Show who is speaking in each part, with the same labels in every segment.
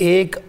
Speaker 1: 1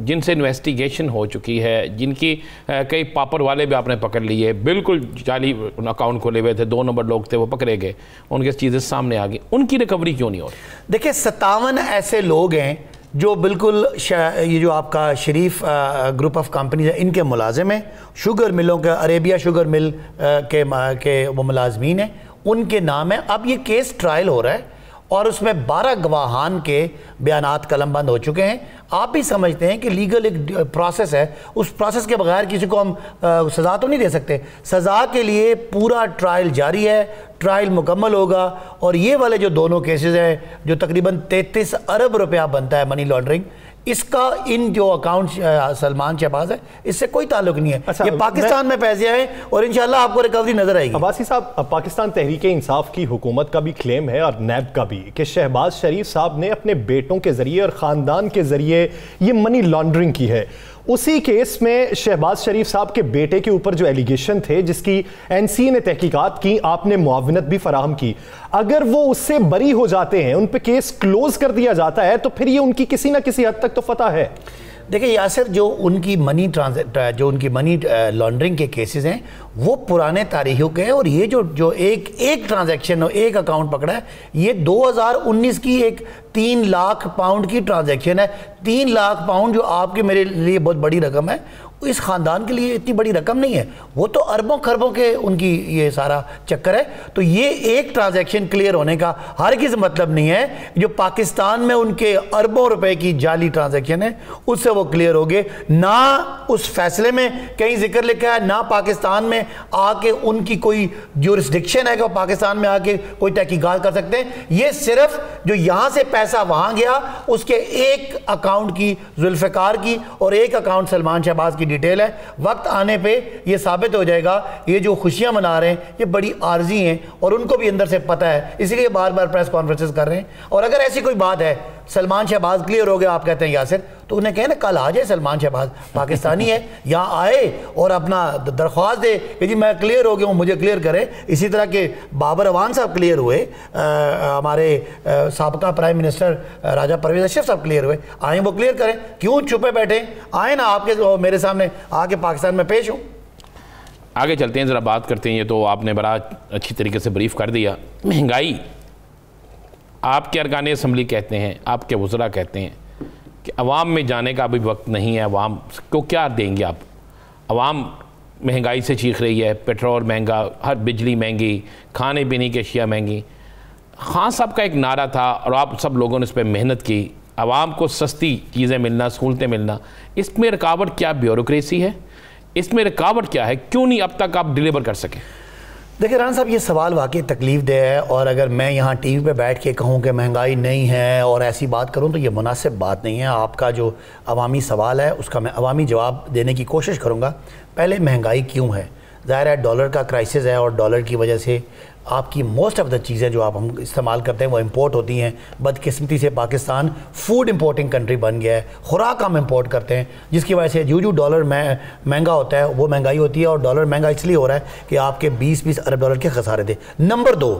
Speaker 2: جن سے انویسٹیگیشن ہو چکی ہے, جن کی کئی پاپر والے بھی آپ نے پکڑ لیے, بالکل جعلی اکاؤنٹ کھولے ہوئے تھے, 2 نمبر لوگ تھے, وہ پکڑے گئے, ان کے چیزیں سامنے آ گئی, ان کی ریکوری کیوں نہیں ہو رہی؟
Speaker 1: دیکھیں 57 ایسے لوگ ہیں جو بالکل یہ جو آپ کا شریف گروپ آف کمپنیز ہے ان کے ملازم ہیں, شوگر ملوں کے, عربیہ شوگر مل کے وہ ملازمین ہیں, ان کے نام ہیں. اب یہ کیس ٹرائل ہو رہا ہے اور اس میں 12 گواہان کے بیانات قلم بند ہو چکے ہیں. آپ بھی سمجھتے ہیں کہ لیگل ایک پروسیس ہے, اس پروسیس کے بغیر کسی کو ہم سزا تو نہیں دے سکتے. سزا کے لیے پورا ٹرائل جاری ہے, ٹرائل مکمل ہوگا, اور یہ والے جو دونوں کیسز ہیں جو تقریباً 33 ارب روپیہ بنتا ہے منی لانڈرنگ, اس کا ان جو اکاؤنٹ سلمان شہباز ہے اس سے کوئی تعلق نہیں ہے. یہ پاکستان میں پیسے آئے اور انشاءاللہ آپ کو ریکوری نظر آئے گی.
Speaker 3: عباسی صاحب, پاکستان تحریک انصاف کی حکومت کا بھی کلیم ہے اور نیب کا بھی کہ شہباز شریف صاحب نے اپنے بیٹوں کے ذریعے اور خاندان کے ذریعے یہ منی لانڈرنگ کی ہے. اسی کیس میں شہباز شریف صاحب کے بیٹے کے اوپر جو ایلیگیشن تھے جس کی NCA نے تحقیقات کی, آپ نے معاونت بھی فراہم کی, اگر وہ اس سے بری ہو جاتے ہیں, ان پہ کیس کلوز کر دیا جاتا ہے, تو پھر یہ ان کی کسی نہ کسی حد تک تو فتح ہے.
Speaker 1: دیکھیں یاسر, جو ان کی منی لانڈرنگ کے کیسز ہیں وہ پرانے تاریخوں کے ہیں, اور یہ جو ایک ٹرانزیکشن ایک اکاؤنٹ پکڑا ہے, یہ 2019 کی ایک 3 لاکھ پاؤنڈ کی ٹرانزیکشن ہے. 3 لاکھ پاؤنڈ جو آپ کے میرے لیے بہت بڑی رقم ہے, اس خاندان کے لیے اتنی بڑی رقم نہیں ہے, وہ تو اربوں خربوں کے ان کی یہ سارا چکر ہے. تو یہ ایک ٹرانزیکشن کلیئر ہونے کا ہرگز مطلب نہیں ہے جو پاکستان میں ان کے اربوں روپے کی جعلی ٹرانزیکشن ہے اس سے وہ کلیئر ہوگے. نہ اس فیصلے میں کہیں ذکر لکھا ہے, نہ پاکستان میں آ کے ان کی کوئی جورسڈکشن ہے کہ وہ پاکستان میں آ کے کوئی تحقیقات کر سکتے ہیں. یہ صرف جو یہاں سے پیسہ وہاں گیا اس کے ایک اکاؤنٹ کی ذوالفقار کی اور ایک اکاؤنٹ سلمان شہباز کی ڈیٹیل ہے. وقت آنے پہ یہ ثابت ہو جائے گا یہ جو خوشیاں منا رہے ہیں یہ بڑی عارضی ہیں, اور ان کو بھی اندر سے پتہ ہے, اسی لیے بار بار پریس کانفرنسز کر رہے ہیں. اور اگر ایسی کوئی بات ہے, سلمان شہباز کلیئر ہو گیا آپ کہتے ہیں یاسر, تو انہیں کہیں نا کل آ جائے سلمان شہباز, پاکستانی ہے, یہاں آئے اور اپنا درخواست دے کہ جی میں کلیئر ہو گیا ہوں, مجھے کلیئر کریں. اسی طرح کہ بابر اوان صاحب کلیئر ہوئے, ہمارے سابقہ پرائم منسٹر راجہ پرویز اشرف صاحب کلیئر ہوئے, آئیں وہ کلیئر کریں, کیوں چھپے بیٹھیں, آئیں نا آپ کے میرے سامنے آ کے پاکستان میں پیش ہوں.
Speaker 2: آگے چلتے ہیں, ذرا بات کرتے ہیں. یہ تو آپ نے بڑا اچھی طریقے سے بریف کر دیا. مہنگائی, آپ کے ارکان اسمبلی کہتے ہیں, آپ کے وزراء کہتے ہیں کہ عوام میں جانے کا ابھی وقت نہیں ہے, عوام کو کیا دیں گے آپ؟ عوام مہنگائی سے چیخ رہی ہے, پیٹرول مہنگا, ہر بجلی مہنگی, کھانے پینے کی اشیاء مہنگی. خان صاحب کا ایک نعرہ تھا اور آپ سب لوگوں نے اس پہ محنت کی, عوام کو سستی چیزیں ملنا, سہولتیں ملنا. اس میں رکاوٹ کیا بیوروکریسی ہے؟ اس میں رکاوٹ کیا ہے, کیوں نہیں اب تک آپ ڈیلیور کر سکیں؟
Speaker 1: دیکھیں رانا صاحب, یہ سوال واقعی تکلیف دہ ہے, اور اگر میں یہاں ٹی وی پہ بیٹھ کے کہوں کہ مہنگائی نہیں ہے اور ایسی بات کروں تو یہ مناسب بات نہیں ہے. آپ کا جو عوامی سوال ہے اس کا میں عوامی جواب دینے کی کوشش کروں گا. پہلے مہنگائی کیوں ہے؟ ظاہر ہے ڈالر کا کرائسس ہے, اور ڈالر کی وجہ سے آپ کی موسٹ آف دا چیزیں جو آپ ہم استعمال کرتے ہیں وہ امپورٹ ہوتی ہیں. بدقسمتی سے پاکستان فوڈ امپورٹنگ کنٹری بن گیا ہے, خوراک ہم امپورٹ کرتے ہیں, جس کی وجہ سے جو ڈالر مہنگا ہوتا ہے وہ مہنگائی ہوتی ہے, اور ڈالر مہنگا اس لیے ہو رہا ہے کہ آپ کے 20 ارب ڈالر کے خسارے تھے. نمبر 2,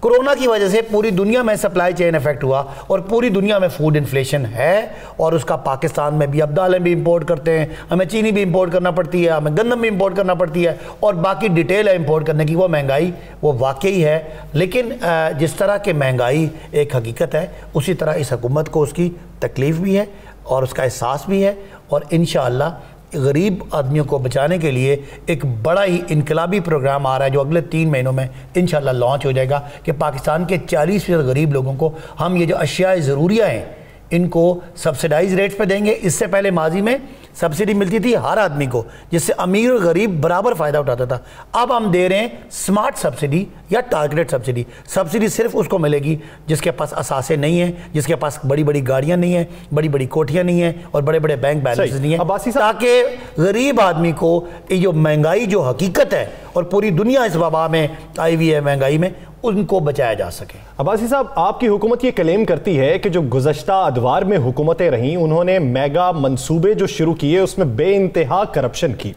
Speaker 1: کرونا کی وجہ سے پوری دنیا میں سپلائی چین افیکٹ ہوا, اور پوری دنیا میں فوڈ انفلیشن ہے, اور اس کا پاکستان میں بھی اب دالیں بھی امپورٹ کرتے ہیں, ہمیں چینی بھی امپورٹ کرنا پڑتی ہے, ہمیں گندم بھی امپورٹ کرنا پڑتی ہے, اور باقی ڈیٹیل ہے امپورٹ کرنے کی. وہ مہنگائی وہ واقعی ہے, لیکن جس طرح کہ مہنگائی ایک حقیقت ہے اسی طرح اس حکومت کو اس کی تکلیف بھی ہے اور اس کا احساس بھی ہے, اور انشاءاللہ غریب آدمیوں کو بچانے کے لیے ایک بڑا ہی انقلابی پروگرام آ رہا ہے جو اگلے 3 مہینوں میں انشاءاللہ لانچ ہو جائے گا, کہ پاکستان کے 40% غریب لوگوں کو ہم یہ جو اشیاء ضروریہ ہیں ان کو سبسیڈائز ریٹس پہ دیں گے. اس سے پہلے ماضی میں سبسڈی ملتی تھی ہر آدمی کو, جس سے امیر اور غریب برابر فائدہ اٹھاتا تھا. اب ہم دے رہے ہیں سمارٹ سبسڈی یا ٹارگیٹڈ سبسڈی. سبسڈی صرف اس کو ملے گی جس کے پاس اثاثے نہیں ہیں, جس کے پاس بڑی بڑی گاڑیاں نہیں ہیں, بڑی بڑی کوٹھیاں نہیں ہیں, اور بڑے بڑے بینک بیلنسز نہیں ہیں, تاکہ غریب آدمی کو یہ جو مہنگائی جو حقیقت ہے اور پوری دنیا اس وبا میں آئی ہوئی ہے مہنگائی میں, ان کو بچایا جا سکے.
Speaker 3: عباسی صاحب, آپ کی حکومت یہ کلیم کرتی ہے کہ جو گزشتہ ادوار میں حکومتیں رہیں انہوں نے میگا منصوبے جو شروع کیے اس میں بے انتہا کرپشن کی.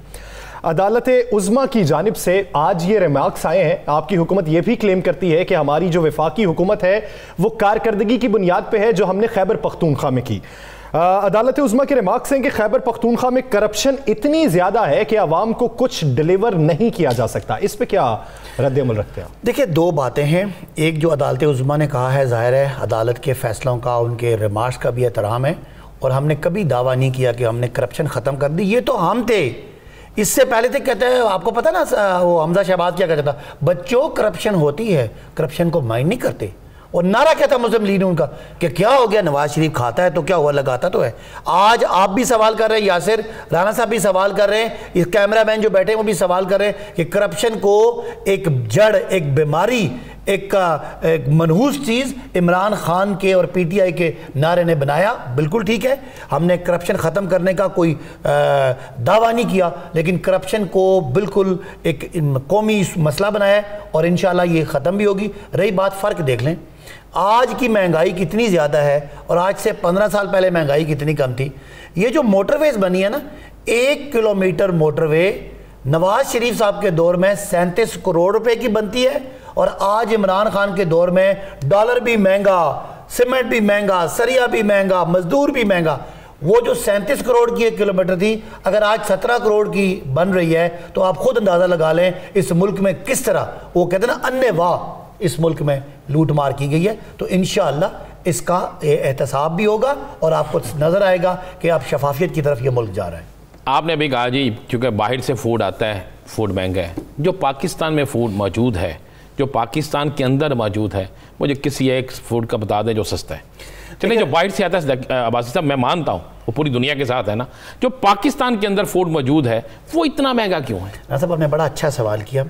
Speaker 3: عدالت عظمیٰ کی جانب سے آج یہ ریمارکس آئے ہیں. آپ کی حکومت یہ بھی کلیم کرتی ہے کہ ہماری جو وفاقی حکومت ہے وہ کارکردگی کی بنیاد پہ ہے جو ہم نے خیبر پختونخوا میں کی. عدالت عظمیٰ کے ریمارکس ہیں کہ خیبر پختونخوا میں کرپشن اتنی زیادہ ہے کہ عوام کو کچھ ڈیلیور نہیں کیا جا سکتا. اس پہ کیا رد عمل رکھتے ہیں؟
Speaker 1: دیکھیں دو باتیں ہیں. ایک جو عدالت عظمیٰ نے کہا ہے، ظاہر ہے عدالت کے فیصلوں کا، ان کے ریمارکس کا بھی احترام ہے، اور ہم نے کبھی دعویٰ نہیں کیا کہ ہم نے کرپشن ختم کر دی. یہ تو ہم تھے، اس سے پہلے تھے. کہتے ہیں آپ کو پتہ نا وہ حمزہ شہباز کیا کہتا تھا، بچوں کرپشن ہوتی ہے، کرپشن کو مائنڈ نہیں کرتے. اور نعرہ کیا تھا مسلم لیگ ان کا کہ کیا ہو گیا، نواز شریف کھاتا ہے تو کیا ہوا، لگاتا تو ہے. آج آپ بھی سوال کر رہے ہیں، یاسر رانا صاحب بھی سوال کر رہے ہیں، یہ کیمرہ مین جو بیٹھے ہیں وہ بھی سوال کر رہے ہیں کہ کرپشن کو ایک جڑ، ایک بیماری، ایک منحوس چیز عمران خان کے اور پی ٹی آئی کے نعرے نے بنایا. بالکل ٹھیک ہے، ہم نے کرپشن ختم کرنے کا کوئی دعویٰ نہیں کیا، لیکن کرپشن کو بالکل ایک قومی مسئلہ بنایا ہے اور انشاءاللہ یہ ختم بھی ہوگی. رہی بات فرق دیکھ لیں، آج کی مہنگائی کتنی زیادہ ہے اور آج سے 15 سال پہلے مہنگائی کتنی کم تھی. یہ جو موٹر ویز بنی ہے نا، 1 کلومیٹر موٹر وے نواز شریف صاحب کے دور میں 37 کروڑ روپے کی بنتی ہے، اور آج عمران خان کے دور میں ڈالر بھی مہنگا، سیمنٹ بھی مہنگا، سریا بھی مہنگا، مزدور بھی مہنگا. وہ جو 37 کروڑ کی 1 کلومیٹر تھی، اگر آج 17 کروڑ کی بن رہی ہے تو آپ خود اندازہ لگا لیں اس ملک میں کس طرح، وہ کہتے ہیں نا انّے واہ، اس ملک میں لوٹ مار کی گئی ہے. تو انشاءاللہ اس کا احتساب بھی ہوگا اور آپ کو نظر آئے گا کہ آپ شفافیت کی طرف یہ ملک جا رہا ہے.
Speaker 2: آپ نے بھی کہا جی چونکہ باہر سے فوڈ آتا ہے، فوڈ مہنگا ہے. جو پاکستان میں فوڈ موجود ہے، جو پاکستان کے اندر موجود ہے، مجھے کسی ایک فوڈ کا بتا دیں جو سستا ہے. چلیں جو باہر سے آتا ہے عباسی صاحب میں مانتا ہوں وہ پوری دنیا کے ساتھ ہے نا، جو پاکستان کے اندر فوڈ موجود ہے وہ اتنا مہنگا کیوں ہے؟
Speaker 1: صاحب آپ نے بڑا اچھا سوال کیا.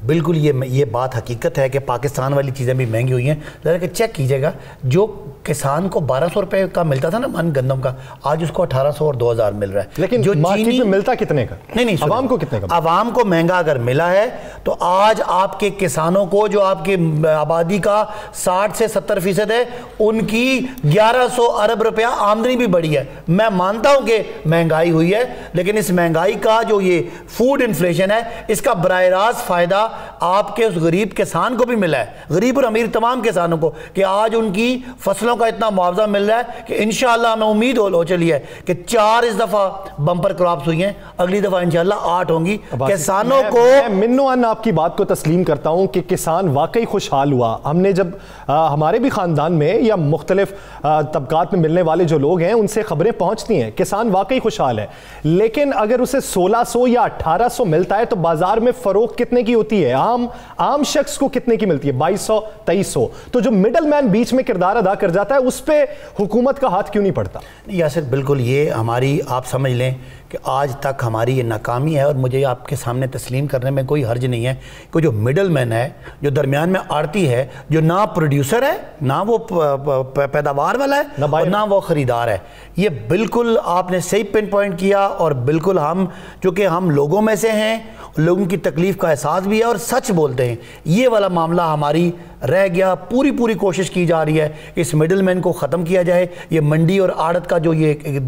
Speaker 1: بالکل یہ بات حقیقت ہے کہ پاکستان والی چیزیں بھی مہنگی ہوئی ہیں. ذرا کہ چیک کیجئے گا، جو کسان کو 1200 روپے کا ملتا تھا نا من گندم کا، آج اس کو 1800 اور 2000 مل رہا ہے.
Speaker 3: لیکن
Speaker 1: جو
Speaker 3: مارکیٹ میں ملتا کتنے کا؟
Speaker 1: نہیں
Speaker 3: عوام کو کتنے کا؟
Speaker 1: عوام کو مہنگا اگر ملا ہے تو آج آپ کے کسانوں کو، جو آپ کی آبادی کا 60 سے 70% ہے، ان کی 1100 ارب روپیہ آمدنی بھی بڑھی ہے. میں مانتا ہوں کہ مہنگائی ہوئی ہے، لیکن اس مہنگائی کا جو یہ فوڈ انفلیشن ہے، اس کا براہ راست فائدہ آپ کے اس غریب کسان کو بھی ملا ہے، غریب اور امیر تمام کسانوں کو، کہ آج ان کی فصلوں کا اتنا معاوضہ مل رہا ہے کہ انشاءاللہ ہمیں امید ہو چلی ہے کہ 4 اس دفعہ بمپر کراپس ہوئی ہیں، اگلی دفعہ انشاءاللہ 8 ہوں گی. کسانوں کو
Speaker 3: میں منوان آپ کی بات کو تسلیم کرتا ہوں کہ کسان واقعی خوشحال ہوا. ہم نے جب ہمارے بھی خاندان میں یا مختلف طبقات میں ملنے والے جو لوگ ہیں ان سے خبریں پہنچتی ہیں، کسان واقعی خوشحال ہے. لیکن اگر اسے 1600 یا 1800 ملتا ہے تو بازار میں فروخت کتنے کی ہوتی ہے؟ عام شخص کو کتنے کی ملتی ہے؟ 2200 2300. تو جو مڈل مین بیچ میں کردار ادا کر جاتا ہے اس پہ حکومت کا ہاتھ کیوں نہیں پڑتا؟
Speaker 1: یاسر بالکل یہ ہماری، آپ سمجھ لیں کہ آج تک ہماری یہ ناکامی ہے، اور مجھے آپ کے سامنے تسلیم کرنے میں کوئی حرج نہیں ہے کہ جو مڈل مین ہے، جو درمیان میں آڑتی ہے، جو نہ پروڈیوسر ہے، نہ وہ پیداوار والا ہے، اور نہ وہ خریدار ہے. یہ بالکل آپ نے صحیح پن پوائنٹ کیا، اور بالکل ہم چونکہ ہم لوگوں میں سے ہیں، لوگوں کی تکلیف کا احساس بھی ہے اور سچ بولتے ہیں، یہ والا معاملہ ہماری رہ گیا. پوری کوشش کی جا رہی ہے اس مڈل مین کو ختم کیا جائے. یہ منڈی اور آڑت کا جو یہ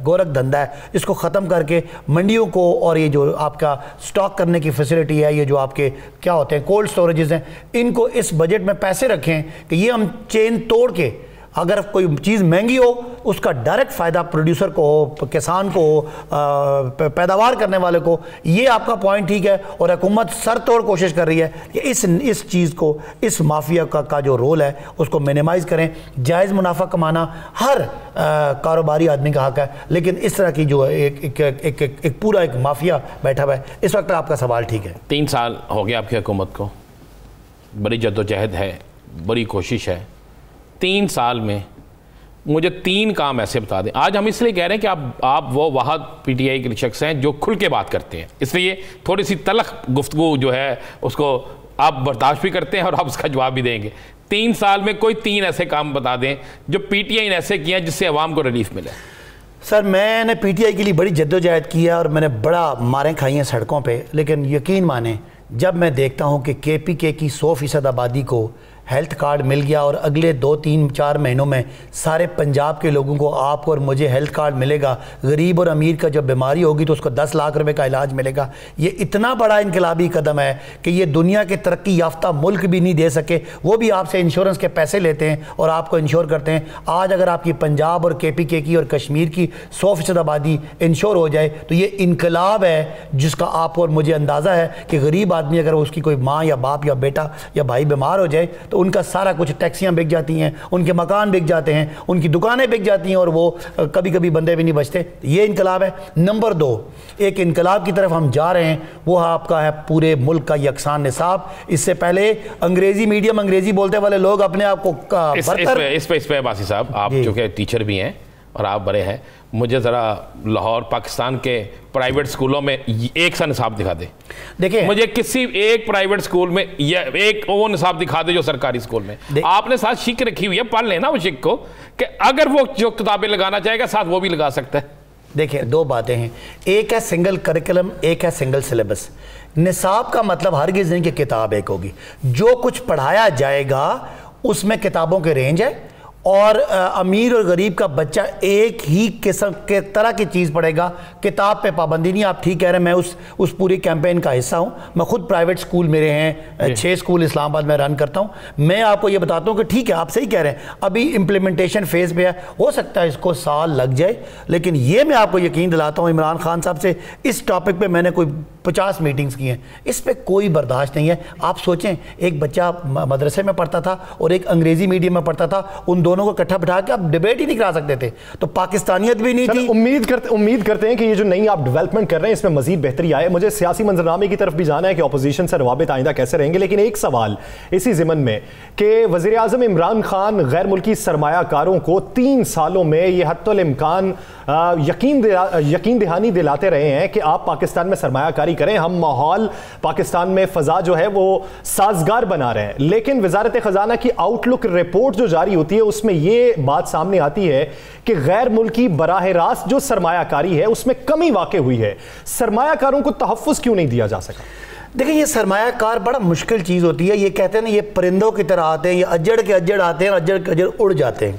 Speaker 1: گورکھ دھندا ہے، اس کو ختم کر کے منڈیوں کو، اور یہ جو آپ کا سٹاک کرنے کی فیسلٹی ہے، یہ جو آپ کے کیا ہوتے ہیں کولڈ سٹوریجز ہیں، ان کو اس بجٹ میں پیسے رکھیں کہ یہ ہم چین توڑ کے، اگر کوئی چیز مہنگی ہو اس کا ڈائریکٹ فائدہ پروڈیوسر کو ہو، کسان کو ہو، پیداوار کرنے والے کو. یہ آپ کا پوائنٹ ٹھیک ہے، اور حکومت سر توڑ کوشش کر رہی ہے کہ اس چیز کو، اس مافیا کا جو رول ہے اس کو منیمائز کریں. جائز منافع کمانا ہر کاروباری آدمی کا حق ہے، لیکن اس طرح کی جو ایک پورا ایک مافیا بیٹھا ہوا ہے. اس وقت آپ کا سوال ٹھیک ہے.
Speaker 2: 3 سال ہو گیا آپ کی حکومت کو، بڑی جدوجہد ہے، بڑی کوشش ہے. 3 سال میں مجھے 3 کام ایسے بتا دیں. آج ہم اس لیے کہہ رہے ہیں کہ آپ وہ واحد پی ٹی آئی کے شخص ہیں جو کھل کے بات کرتے ہیں، اس لیے تھوڑی سی تلخ گفتگو جو ہے اس کو آپ برداشت بھی کرتے ہیں اور آپ اس کا جواب بھی دیں گے. 3 سال میں کوئی 3 ایسے کام بتا دیں جو پی ٹی آئی نے ایسے کیا جس سے عوام کو ریلیف ملے.
Speaker 1: سر میں نے پی ٹی آئی کے لیے بڑی جدوجہد کی ہے اور میں نے بڑا ماریں کھائی ہیں سڑکوں پہ، لیکن یقین مانیں جب میں دیکھتا ہوں کہ کے پی کے کی 100% آبادی کو ہیلتھ کارڈ مل گیا اور اگلے 2-3-4 مہینوں میں سارے پنجاب کے لوگوں کو, آپ کو اور مجھے ہیلتھ کارڈ ملے گا, غریب اور امیر کا جب بیماری ہوگی تو اس کو 10 لاکھ روپے کا علاج ملے گا, یہ اتنا بڑا انقلابی قدم ہے کہ یہ دنیا کے ترقی یافتہ ملک بھی نہیں دے سکے. وہ بھی آپ سے انشورنس کے پیسے لیتے ہیں اور آپ کو انشور کرتے ہیں. آج اگر آپ کی پنجاب اور KPK کی اور کشمیر کی 100% آبادی انشور ہو جائے تو یہ انقلاب ہے جس کا آپ اور مجھے اندازہ ہے کہ غریب آدمی اگر اس کی کوئی ماں یا باپ یا بیٹا یا بھائی بیمار ہو جائے تو ان کا سارا کچھ, ٹیکسیاں بک جاتی ہیں, ان کے مکان بک جاتے ہیں, ان کی دکانیں بک جاتی ہیں اور وہ کبھی کبھی بندے بھی نہیں بچتے. یہ انقلاب ہے. نمبر 2, ایک انقلاب کی طرف ہم جا رہے ہیں, وہ آپ کا ہے پورے ملک کا یکساں نصاب. اس سے پہلے انگریزی میڈیم, انگریزی بولتے والے لوگ اپنے آپ کو
Speaker 2: اس پہ عباسی صاحب, آپ چونکہ ٹیچر بھی ہیں اور آپ بڑے ہیں, مجھے ذرا لاہور پاکستان کے پرائیویٹ سکولوں میں ایک سا نصاب دکھا دے. دیکھیں مجھے کسی ایک پرائیویٹ سکول میں ایک وہ نصاب دکھا دے جو سرکاری سکول میں. آپ نے ساتھ شک رکھی ہوئی ہے, پڑھ لینا وہ شک کو, کہ اگر وہ جو کتابیں لگانا چاہے گا ساتھ وہ بھی لگا سکتا ہے.
Speaker 1: دیکھیں 2 باتیں ہیں, ایک ہے سنگل کریکلم, ایک ہے سنگل سلیبس. نصاب کا مطلب ہرگز نہیں کہ کتاب ایک ہوگی. جو کچھ پڑھایا جائے گا اس میں کتابوں کے رینج ہے, اور امیر اور غریب کا بچہ ایک ہی قسم کے طرح کی چیز پڑھے گا. کتاب پہ پابندی نہیں. آپ ٹھیک کہہ رہے ہیں, میں اس پوری کیمپین کا حصہ ہوں. میں خود پرائیویٹ سکول میرے ہیں 6 سکول اسلام آباد میں رن کرتا ہوں. میں آپ کو یہ بتاتا ہوں کہ ٹھیک ہے آپ صحیح کہہ رہے ہیں, ابھی امپلیمنٹیشن فیز پہ ہے, ہو سکتا ہے اس کو سال لگ جائے, لیکن یہ میں آپ کو یقین دلاتا ہوں عمران خان صاحب سے اس ٹاپک پہ میں نے کوئی 50 میٹنگز کی ہیں, اس پہ کوئی برداشت نہیں ہے. آپ سوچیں ایک بچہ مدرسے میں پڑھتا تھا اور ایک انگریزی میڈیم میں پڑھتا تھا, ان دونوں کو اکٹھا بٹھا کے آپ ڈیبیٹ ہی نہیں کرا سکتے تھے, تو پاکستانیت بھی نہیں تھی.
Speaker 3: امید کرتے ہیں کہ یہ جو نئی آپ ڈیولپمنٹ کر رہے ہیں اس میں مزید بہتری آئے. مجھے سیاسی منظرنامے کی طرف بھی جانا ہے کہ اپوزیشن سے روابط آئندہ کیسے رہیں گے, لیکن ایک سوال اسی ضمن میں کہ وزیر اعظم عمران خان غیر ملکی سرمایہ کاروں کو 3 سالوں میں یہ حتی الامکان یقین دہانی دلاتے رہے ہیں کہ آپ پاکستان میں سرمایہ کاری کریں, ہم ماحول پاکستان میں فضا جو ہے وہ سازگار بنا رہے ہیں. لیکن وزارت خزانہ کی آؤٹ لک رپورٹ جو جاری ہوتی ہے اس میں یہ بات سامنے آتی ہے کہ غیر ملکی براہ راست جو سرمایہ کاری ہے اس میں کمی واقع ہوئی ہے. سرمایہ کاروں کو تحفظ کیوں نہیں دیا جا سکا؟
Speaker 1: دیکھیں یہ سرمایہ کار بڑا مشکل چیز ہوتی ہے. یہ کہتے ہیں نا یہ پرندوں کی طرح آتے ہیں, یہ اجڑ کے اجڑ آتے ہیں, اجڑ کے اجڑ اڑ جاتے ہیں.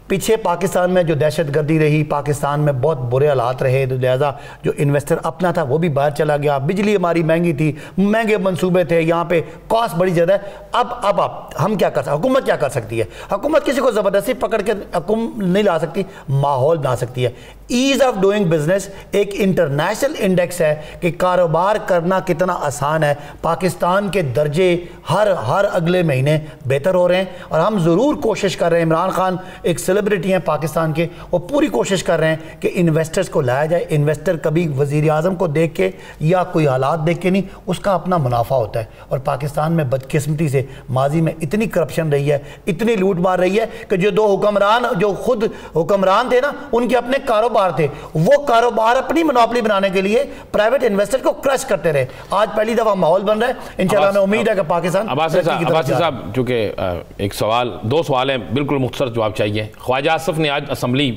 Speaker 1: پیچھے پاکستان میں جو دہشت گردی رہی, پاکستان میں بہت برے حالات رہے, تو لہٰذا جو انویسٹر اپنا تھا وہ بھی باہر چلا گیا. بجلی ہماری مہنگی تھی, مہنگے منصوبے تھے, یہاں پہ کاسٹ بڑی زیادہ ہے. اب ہم کیا کر سکتے, حکومت کیا کر سکتی ہے؟ حکومت کسی کو زبردستی پکڑ کے حکم نہیں لا سکتی, ماحول بنا سکتی ہے. ایز آف ڈوئنگ بزنس ایک انٹرنیشنل انڈیکس ہے کہ کاروبار کرنا کتنا آسان ہے. پاکستان کے درجے ہر اگلے مہینے بہتر ہو رہے ہیں, اور ہم ضرور کوشش کر رہے ہیں. عمران خان ایک سیلیبریٹی ہیں پاکستان کے, وہ پوری کوشش کر رہے ہیں کہ انویسٹرز کو لایا جائے. انویسٹر کبھی وزیر اعظم کو دیکھ کے یا کوئی حالات دیکھ کے نہیں, اس کا اپنا منافع ہوتا ہے. اور پاکستان میں بدقسمتی سے ماضی میں اتنی کرپشن رہی ہے, اتنی لوٹ مار رہی ہے کہ جو 2 حکمران جو خود حکمران تھے نا, ان کے اپنے کاروبار تھے, وہ کاروبار اپنی منوپلی بنانے کے لیے پرائیویٹ انویسٹر کو کرش کرتے رہے. آج پہلی دفعہ ماحول بن رہا ہے, انشاءاللہ میں امید ہے کہ پاکستان.
Speaker 2: عباسی صاحب چونکہ ایک سوال 2 سوال ہیں, بالکل مختصر جواب چاہیے. خواجہ آصف نے آج اسمبلی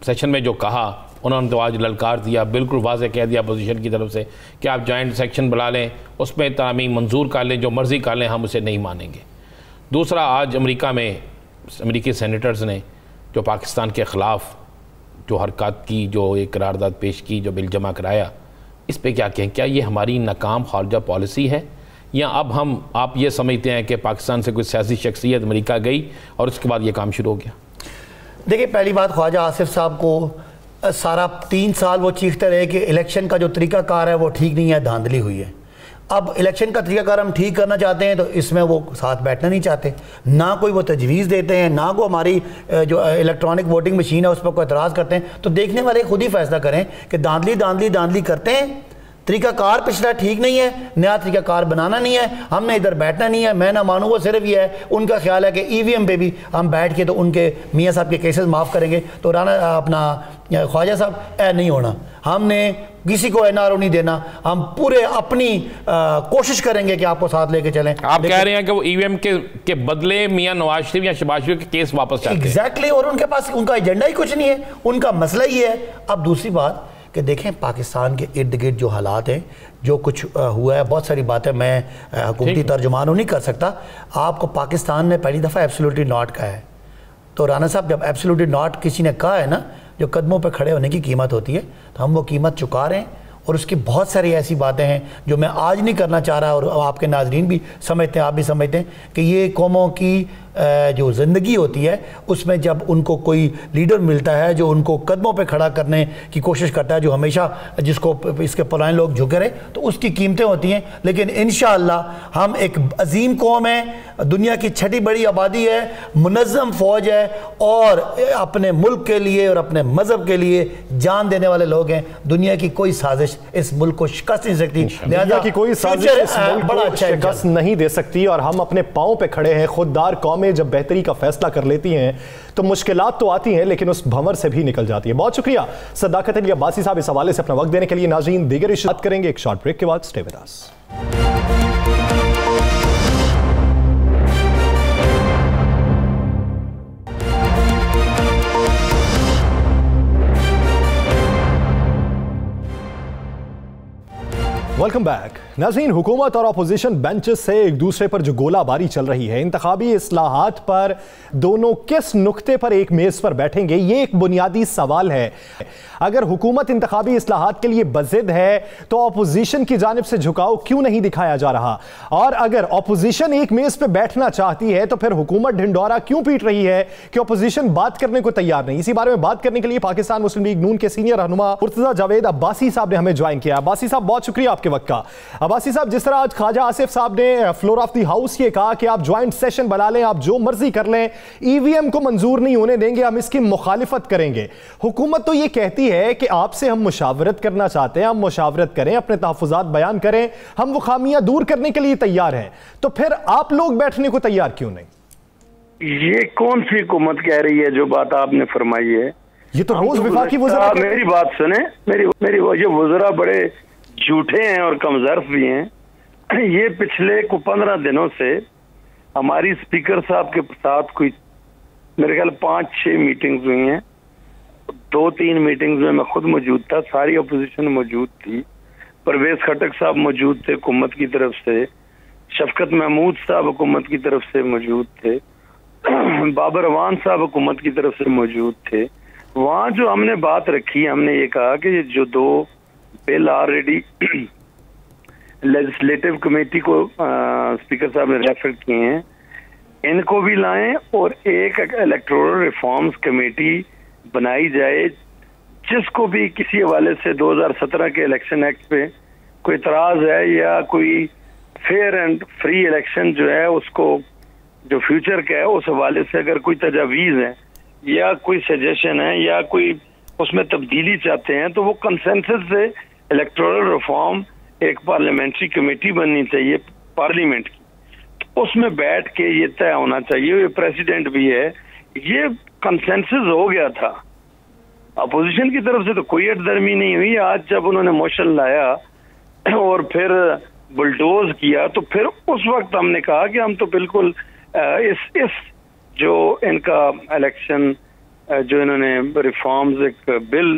Speaker 2: سیشن میں جو کہا, انہوں نے تو آج للکار دیا, بالکل واضح کہہ دیا اپوزیشن کی طرف سے کہ آپ جوائنٹ سیکشن بلا لیں, اس میں ترامیم منظور کر لیں, جو مرضی کر لیں, ہم اسے نہیں مانیں گے. دوسرا, آج امریکہ میں امریکی سینیٹرز نے جو پاکستان کے خلاف جو حرکات کی, جو ایک قرارداد پیش کی, جو بل جمع کرایا, اس پہ کیا کہیں؟ کیا یہ ہماری ناکام خارجہ پالیسی ہے, یا اب آپ یہ سمجھتے ہیں کہ پاکستان سے کوئی سیاسی شخصیت امریکہ گئی اور اس کے بعد یہ کام شروع ہو گیا؟
Speaker 1: دیکھیں پہلی بات, خواجہ آصف صاحب کو سارا 3 سال وہ چیختے رہے کہ الیکشن کا جو طریقہ کار ہے وہ ٹھیک نہیں ہے, دھاندلی ہوئی ہے. اب الیکشن کا طریقہ کار ہم ٹھیک کرنا چاہتے ہیں تو اس میں وہ ساتھ بیٹھنا نہیں چاہتے, نہ کوئی وہ تجویز دیتے ہیں, نہ کو ہماری جو الیکٹرانک ووٹنگ مشین ہے اس پر کوئی اعتراض کرتے ہیں. تو دیکھنے والے خود ہی فیصلہ کریں کہ دھاندلی کرتے ہیں, طریقہ کار پچھلا ٹھیک نہیں ہے, نیا طریقہ کار بنانا نہیں ہے, ہم نے ادھر بیٹھنا نہیں ہے. میں نہ مانوں, وہ صرف یہ ہے ان کا خیال ہے کہ EVM پہ بھی ہم بیٹھ کے تو ان کے میاں صاحب کے کیسز معاف کریں گے. تو رانا اپنا خواجہ صاحب نہیں ہونا, ہم نے کسی کو NRO نہیں دینا, ہم پورے اپنی کوشش کریں گے کہ آپ کو ساتھ لے کے چلیں.
Speaker 2: آپ کہہ رہے ہیں کہ وہ EVM کے بدلے میاں نواز شریف یا شہباز شریف کے کیس واپس چاہتے ہیں؟
Speaker 1: ایگزیکٹلی, اور ان کے پاس ان کا ایجنڈا ہی کچھ نہیں ہے, ان کا مسئلہ ہی ہے. اب دوسری بات کہ دیکھیں پاکستان کے ارد گرد جو حالات ہیں، جو کچھ ہوا ہے، بہت ساری باتیں میں حکومتی ترجمانوں نہیں کر سکتا. آپ کو پاکستان نے پہلی دفعہ ایبسلیوٹلی ناٹ کہا ہے. تو رانا صاحب جب ایبسلیوٹلی ناٹ کسی نے کہا ہے نا، جو قدموں پہ کھڑے ہونے کی قیمت ہوتی ہے، تو ہم وہ قیمت چکا رہے ہیں. اور اس کی بہت ساری ایسی باتیں ہیں جو میں آج نہیں کرنا چاہ رہا، اور آپ کے ناظرین بھی سمجھتے ہیں، آپ بھی سمجھتے ہیں کہ یہ قوموں کی جو زندگی ہوتی ہے اس میں جب ان کو کوئی لیڈر ملتا ہے جو ان کو قدموں پہ کھڑا کرنے کی کوشش کرتا ہے، جو ہمیشہ جس کو اس کے پرائن لوگ جھکے رہے، تو اس کی قیمتیں ہوتی ہیں. لیکن انشاءاللہ ہم ایک عظیم قوم ہیں، دنیا کی چھٹی بڑی آبادی ہے، منظم فوج ہے، اور اپنے ملک کے لیے اور اپنے مذہب کے لیے جان دینے والے لوگ ہیں. دنیا کی کوئی سازش اس ملک کو شکست نہیں سکتی،
Speaker 3: دنیا کی کوئی سازش اس ملک کو شکست نہیں دے سکتی. اور ہم اپنے پاؤں پہ کھڑے ہیں. خوددار قومیں جب بہتری کا فیصلہ کر لیتی ہیں تو مشکلات تو آتی ہیں لیکن اس بھنور سے بھی نکل جاتی ہے. بہت شکریہ صداقت علی عباسی صاحب اس حوالے سے اپنا وقت دینے کے لیے. ناظرین دیگر اشارات کریں گے ایک شارٹ بریک کے بعد. سٹے ود اس. Welcome back. ناظرین، حکومت اور اپوزیشن بینچز سے ایک دوسرے پر جو گولہ باری چل رہی ہے، انتخابی اصلاحات پر دونوں کس نقطے پر ایک میز پر بیٹھیں گے، یہ ایک بنیادی سوال ہے. اگر حکومت انتخابی اصلاحات کے لیے بضد ہے تو اپوزیشن کی جانب سے جھکاؤ کیوں نہیں دکھایا جا رہا؟ اور اگر اپوزیشن ایک میز پہ بیٹھنا چاہتی ہے تو پھر حکومت ڈھنڈورا کیوں پیٹ رہی ہے کہ اپوزیشن بات کرنے کو تیار نہیں؟ اسی بارے میں بات کرنے کے لیے پاکستان مسلم لیگ نون کے سینئر رہنما مرتضیٰ جاوید عباسی صاحب نے ہمیں جوائن کیا. عباسی صاحب بہت شکریہ آپ کے وقت کا. عباسی صاحب، جس طرح آج خواجہ آصف صاحب نے فلور آف دی ہاؤس یہ کہا کہ آپ جوائنٹ سیشن بنا لیں، آپ جو مرضی کر لیں، ای وی ایم کو منظور نہیں ہونے دیں گے، ہم اس کی مخالفت کریں گے. حکومت تو یہ کہتی ہے کہ آپ سے ہم مشاورت کرنا چاہتے ہیں، ہم مشاورت کریں، اپنے تحفظات بیان کریں، ہم وہ خامیاں دور کرنے کے لیے تیار ہیں. تو پھر آپ لوگ بیٹھنے کو تیار کیوں نہیں؟
Speaker 4: یہ کون سی حکومت کہہ رہی ہے جو بات آپ نے فرمائی ہے؟
Speaker 3: یہ تو روز وفاقی وزراء.
Speaker 4: میری بات سنیں، میری یہ وزراء بڑے جھوٹے ہیں اور کمظرف بھی ہیں. یہ پچھلے 15 دنوں سے ہماری اسپیکر صاحب کے ساتھ کوئی میرے خیال 5-6 میٹنگز ہوئی ہیں. 2-3 میٹنگز میں خود موجود تھا، ساری اپوزیشن موجود تھی. پرویز خٹک صاحب موجود تھے حکومت کی طرف سے، شفقت محمود صاحب حکومت کی طرف سے موجود تھے، بابر روان صاحب حکومت کی طرف سے موجود تھے. وہاں جو ہم نے بات رکھی، ہم نے یہ کہا کہ یہ جو 2 بل آلریڈی لیجسلیٹو کمیٹی کو اسپیکر صاحب نے ریفر کیے ہیں، ان کو بھی لائیں اور ایک الیکٹورل ریفارمز کمیٹی بنائی جائے جس کو بھی کسی حوالے سے 2017 کے الیکشن ایکٹ پہ کوئی اعتراض ہے یا کوئی فیئر اینڈ فری الیکشن جو ہے اس کو جو فیوچر کا ہے اس حوالے سے اگر کوئی تجاویز ہے یا کوئی سجیشن ہے یا کوئی اس میں تبدیلی چاہتے ہیں تو وہ کنسنسس سے الیکٹورل ریفارم ایک پارلیمنٹری کمیٹی بننی چاہیے پارلیمنٹ کی. اس میں بیٹھ کے یہ طے ہونا چاہیے. یہ پریسیڈنٹ بھی ہے، یہ کنسنسس ہو گیا تھا. اپوزیشن کی طرف سے تو کوئی اٹ درمی نہیں ہوئی. آج جب انہوں نے موشن لایا اور پھر بلڈوز کیا تو پھر اس وقت ہم نے کہا کہ ہم تو بالکل اس جو ان کا الیکشن جو انہوں نے ریفارمز ایک بل،